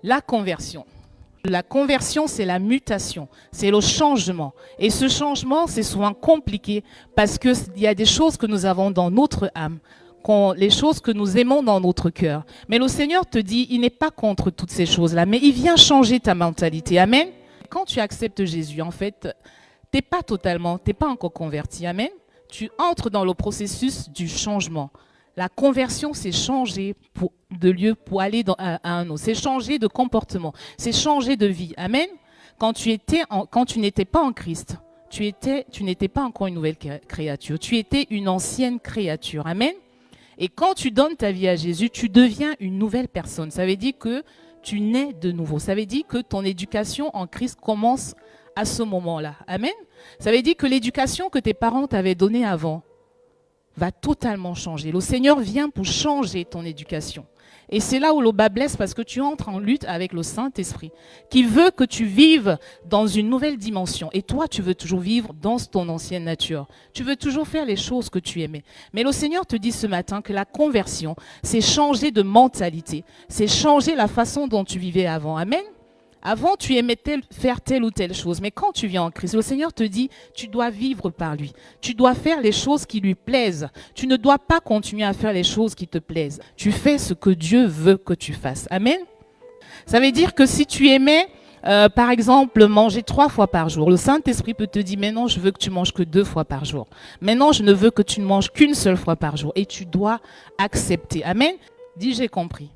La conversion. La conversion, c'est la mutation, c'est le changement. Et ce changement, c'est souvent compliqué parce qu'il y a des choses que nous avons dans notre âme, les choses que nous aimons dans notre cœur. Mais le Seigneur te dit, il n'est pas contre toutes ces choses-là, mais il vient changer ta mentalité. Amen. Quand tu acceptes Jésus, en fait, t'es pas encore converti. Amen. Tu entres dans le processus du changement. La conversion, c'est changer de lieu pour aller à un autre. C'est changer de comportement. C'est changer de vie. Amen. Quand tu n'étais pas en Christ, tu n'étais pas encore une nouvelle créature. Tu étais une ancienne créature. Amen. Et quand tu donnes ta vie à Jésus, tu deviens une nouvelle personne. Ça veut dire que tu nais de nouveau. Ça veut dire que ton éducation en Christ commence à ce moment-là. Amen. Ça veut dire que l'éducation que tes parents t'avaient donnée avant va totalement changer. Le Seigneur vient pour changer ton éducation. Et c'est là où le bas blesse parce que tu entres en lutte avec le Saint-Esprit qui veut que tu vives dans une nouvelle dimension. Et toi, tu veux toujours vivre dans ton ancienne nature. Tu veux toujours faire les choses que tu aimais. Mais le Seigneur te dit ce matin que la conversion, c'est changer de mentalité. C'est changer la façon dont tu vivais avant. Amen. Avant, tu aimais faire telle ou telle chose, mais quand tu viens en Christ, le Seigneur te dit, tu dois vivre par lui. Tu dois faire les choses qui lui plaisent. Tu ne dois pas continuer à faire les choses qui te plaisent. Tu fais ce que Dieu veut que tu fasses. Amen. Ça veut dire que si tu aimais, par exemple, manger 3 fois par jour, le Saint-Esprit peut te dire, maintenant, je veux que tu manges que 2 fois par jour. Maintenant, je ne veux que tu ne manges qu'une seule fois par jour. Et tu dois accepter. Amen. Dis, j'ai compris.